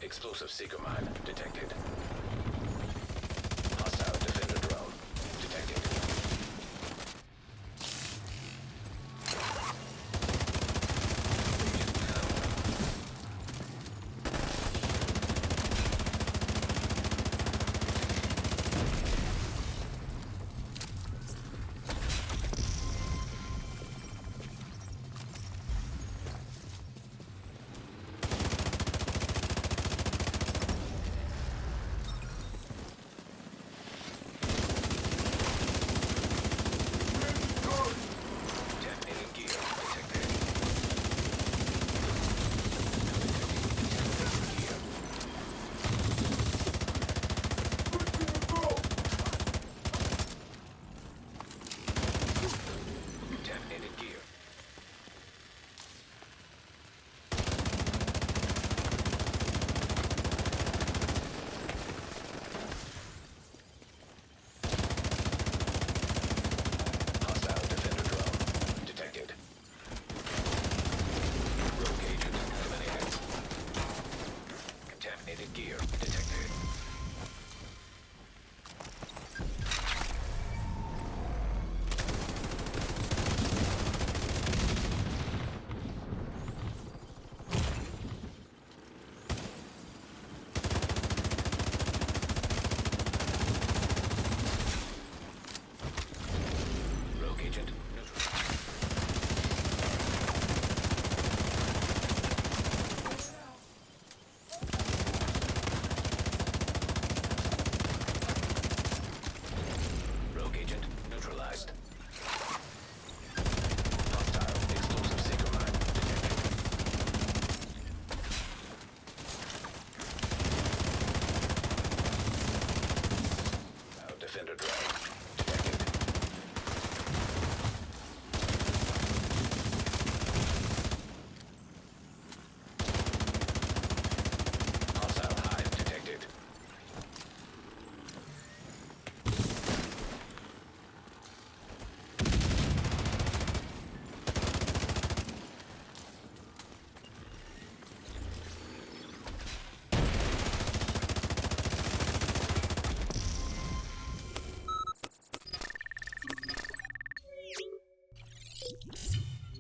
Explosive seeker mine detected. Hostile defender drone detected. Gear detected. Rogue agent neutralized. Rogue agent neutralized. Hostile explosive seeker mine detected. Now defender drone detected. Hostile hive detected.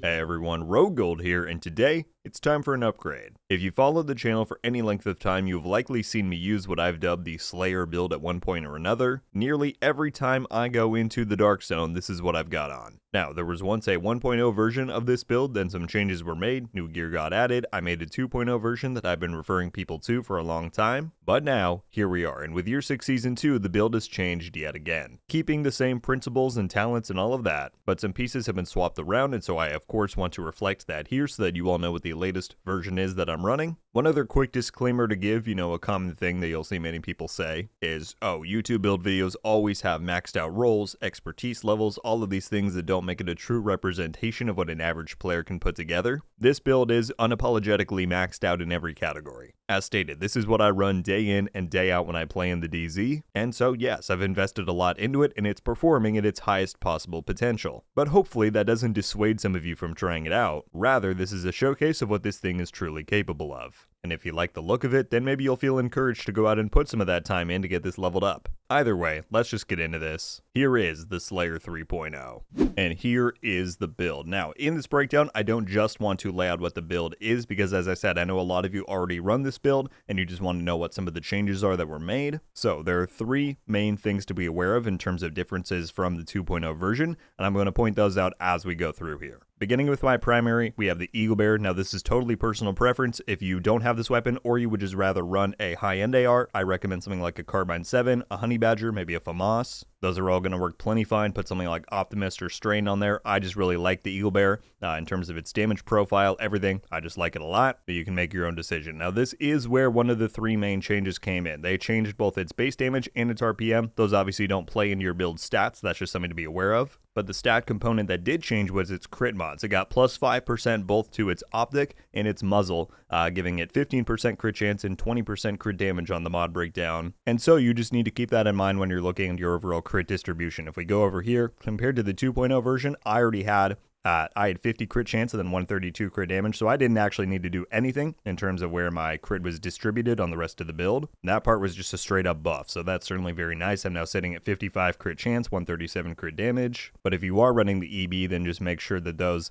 Hey everyone, RogueGold here, and today, it's time for an upgrade. If you followed the channel for any length of time, you've likely seen me use what I've dubbed the Slayer build at one point or another. Nearly every time I go into the Dark Zone, this is what I've got on. Now, there was once a 1.0 version of this build, then some changes were made, new gear got added, I made a 2.0 version that I've been referring people to for a long time, but now, here we are, and with Year 6 Season 2, the build has changed yet again. Keeping the same principles and talents and all of that, but some pieces have been swapped around, and so I of course want to reflect that here so that you all know what the latest version is that I'm running. One other quick disclaimer to give, a common thing that you'll see many people say is, oh, YouTube build videos always have maxed out roles, expertise levels, all of these things that don't make it a true representation of what an average player can put together. This build is unapologetically maxed out in every category. As stated, this is what I run day in and day out when I play in the DZ, and so yes, I've invested a lot into it and it's performing at its highest possible potential. But hopefully that doesn't dissuade some of you from trying it out, rather this is a showcase of what this thing is truly capable of. And if you like the look of it, then maybe you'll feel encouraged to go out and put some of that time in to get this leveled up. Either way, let's just get into this. Here is the Slayer 3.0. And here is the build. Now, in this breakdown, I don't just want to lay out what the build is, because as I said, I know a lot of you already run this build, and you just want to know what some of the changes are that were made. So there are three main things to be aware of in terms of differences from the 2.0 version, and I'm going to point those out as we go through here. Beginning with my primary, we have the Eagle Bear. Now this is totally personal preference. If you don't have this weapon, or you would just rather run a high-end AR, I recommend something like a Carbine 7, a Honey Badger, maybe a FAMAS. Those are all going to work plenty fine. Put something like Optimist or Strain on there. I just really like the Eagle Bear in terms of its damage profile, everything. I just like it a lot, but you can make your own decision. Now this is where one of the three main changes came in. They changed both its base damage and its RPM. Those obviously don't play into your build stats. That's just something to be aware of. But the stat component that did change was its crit mods. It got plus 5% both to its optic and its muzzle, giving it 15% crit chance and 20% crit damage on the mod breakdown. And so you just need to keep that in mind when you're looking at your overall crit distribution. If we go over here, compared to the 2.0 version, I already had I had 50 crit chance and then 132 crit damage, so I didn't actually need to do anything in terms of where my crit was distributed on the rest of the build. That part was just a straight up buff, so that's certainly very nice. I'm now sitting at 55 crit chance, 137 crit damage. But if you are running the EB, then just make sure that those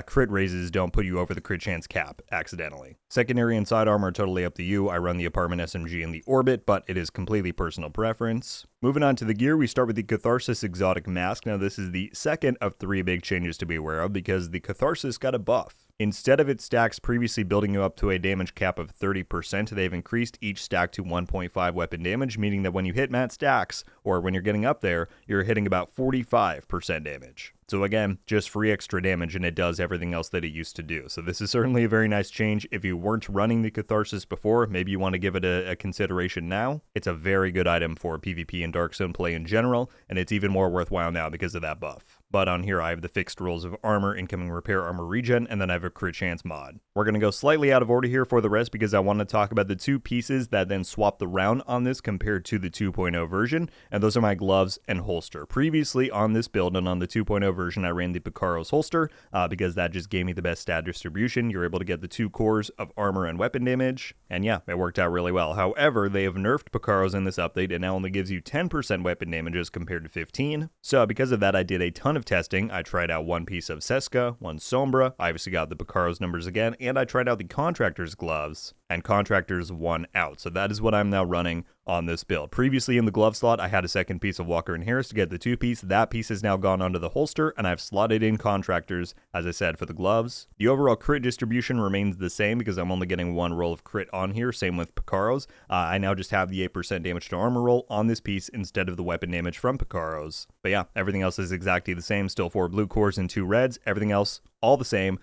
crit raises don't put you over the crit chance cap accidentally. Secondary and side armor are totally up to you. I run the Apartment SMG in the Orbit, but it is completely personal preference. Moving on to the gear, we start with the Catharsis Exotic Mask. Now this is the second of 3 big changes to be aware of because the Catharsis got a buff. Instead of its stacks previously building you up to a damage cap of 30%, they've increased each stack to 1.5 weapon damage, meaning that when you hit max stacks, or when you're getting up there, you're hitting about 45% damage. So again, just free extra damage, and it does everything else that it used to do. So this is certainly a very nice change. If you weren't running the Catharsis before, maybe you want to give it a consideration now. It's a very good item for PvP and Dark Zone play in general, and it's even more worthwhile now because of that buff. But on here, I have the fixed rolls of armor, incoming repair, armor regen, and then I have a crit chance mod. We're going to go slightly out of order here for the rest because I want to talk about the 2 pieces that then swapped around on this compared to the 2.0 version, and those are my gloves and holster. Previously on this build and on the 2.0 version, I ran the Picaro's holster because that just gave me the best stat distribution. You're able to get the 2 cores of armor and weapon damage, and yeah, it worked out really well. However, they have nerfed Picaro's in this update and now only gives you 10% weapon damage as compared to 15. So because of that, I did a ton of testing. I tried out 1 piece of Seska, 1 Sombra, I obviously got the Picaro's numbers again, and I tried out the Contractor's gloves, and Contractor's won out. So that is what I'm now running on this build. Previously in the glove slot, I had a second piece of Walker and Harris to get the 2 piece. That piece has now gone onto the holster, and I've slotted in Contractors, as I said, for the gloves. The overall crit distribution remains the same because I'm only getting 1 roll of crit on here, same with Picaro's. I now just have the 8% damage to armor roll on this piece instead of the weapon damage from Picaro's. But yeah, everything else is exactly the same. Still 4 blue cores and 2 reds. Everything else all the same,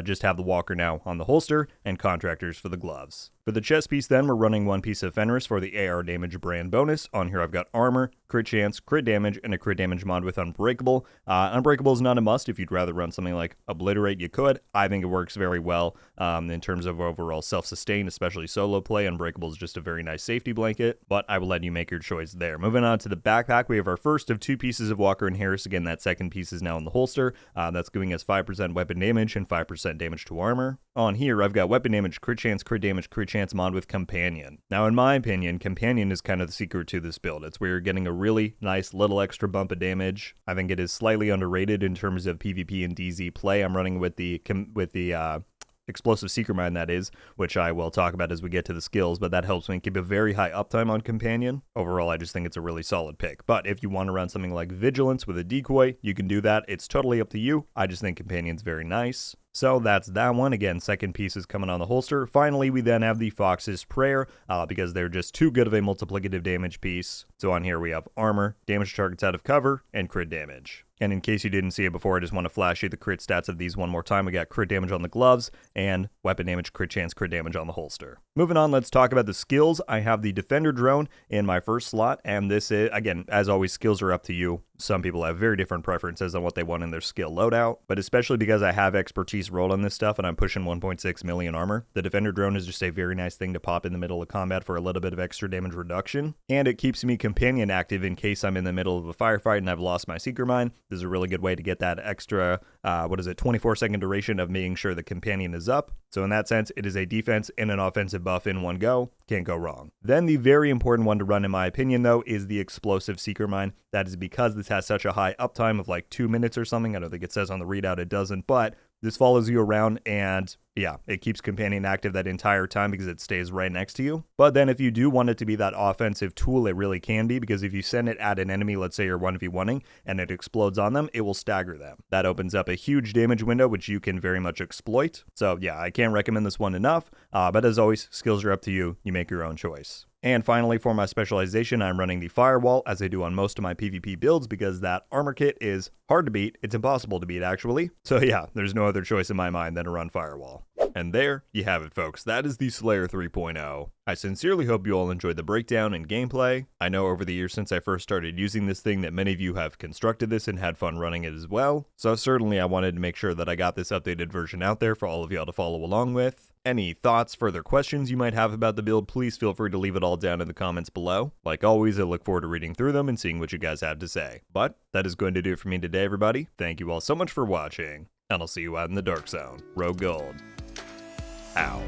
just have the Walker now on the holster and Contractors for the gloves. For the chest piece then, we're running 1 piece of Fenris for the AR damage brand bonus. On here I've got armor, crit chance, crit damage, and a crit damage mod with Unbreakable. Unbreakable is not a must. If you'd rather run something like Obliterate, you could. I think it works very well in terms of overall self-sustain, especially solo play. Unbreakable is just a very nice safety blanket, but I will let you make your choice there. Moving on to the backpack, we have our first of 2 pieces of Walker and Harris. Again, that second piece is now in the holster. That's giving us 5% weapon damage and 5% damage to armor. On here, I've got weapon damage, crit chance mod with Companion. Now, in my opinion, Companion is kind of the secret to this build. It's where you're getting a really nice little extra bump of damage. I think it is slightly underrated in terms of PvP and DZ play. I'm running with the Explosive Seeker Mine, that is, which I will talk about as we get to the skills, but that helps me keep a very high uptime on Companion. Overall, I just think it's a really solid pick. But if you want to run something like Vigilance with a decoy, you can do that. It's totally up to you. I just think Companion's very nice. So that's that one. Again, second piece is coming on the holster. Finally, we then have the Fox's Prayer, because they're just too good of a multiplicative damage piece. So on here we have armor, damage targets out of cover, and crit damage. And in case you didn't see it before, I just want to flash you the crit stats of these one more time. We got crit damage on the gloves, and weapon damage, crit chance, crit damage on the holster. Moving on, let's talk about the skills. I have the Defender drone in my first slot, and this is, again, as always, skills are up to you. Some people have very different preferences on what they want in their skill loadout, but especially because I have expertise rolled on this stuff and I'm pushing 1.6 million armor, the Defender drone is just a very nice thing to pop in the middle of combat for a little bit of extra damage reduction, and it keeps me Companion active in case I'm in the middle of a firefight and I've lost my Seeker Mine. This is a really good way to get that extra, 24-second duration of making sure the Companion is up. So in that sense, it is a defense and an offensive buff in one go. Can't go wrong. Then the very important one to run, in my opinion, though, is the Explosive Seeker Mine. That is because this has such a high uptime of like 2 minutes or something. I don't think it says on the readout it doesn't, but this follows you around and yeah, it keeps Companion active that entire time because it stays right next to you. But then if you do want it to be that offensive tool, it really can be, because if you send it at an enemy, let's say you're 1v1ing, and it explodes on them, it will stagger them. That opens up a huge damage window, which you can very much exploit. So yeah, I can't recommend this one enough, but as always, skills are up to you. You make your own choice. And finally, for my specialization, I'm running the Firewall, as I do on most of my PvP builds, because that armor kit is hard to beat. It's impossible to beat, actually. So yeah, there's no other choice in my mind than to run Firewall. And there you have it, folks. That is the Slayer 3.0. I sincerely hope you all enjoyed the breakdown and gameplay. I know over the years since I first started using this thing that many of you have constructed this and had fun running it as well. So certainly I wanted to make sure that I got this updated version out there for all of y'all to follow along with. Any thoughts, further questions you might have about the build, please feel free to leave it all down in the comments below. Like always, I look forward to reading through them and seeing what you guys have to say. But that is going to do it for me today, everybody. Thank you all so much for watching, and I'll see you out in the dark zone. RogueGold. Ow.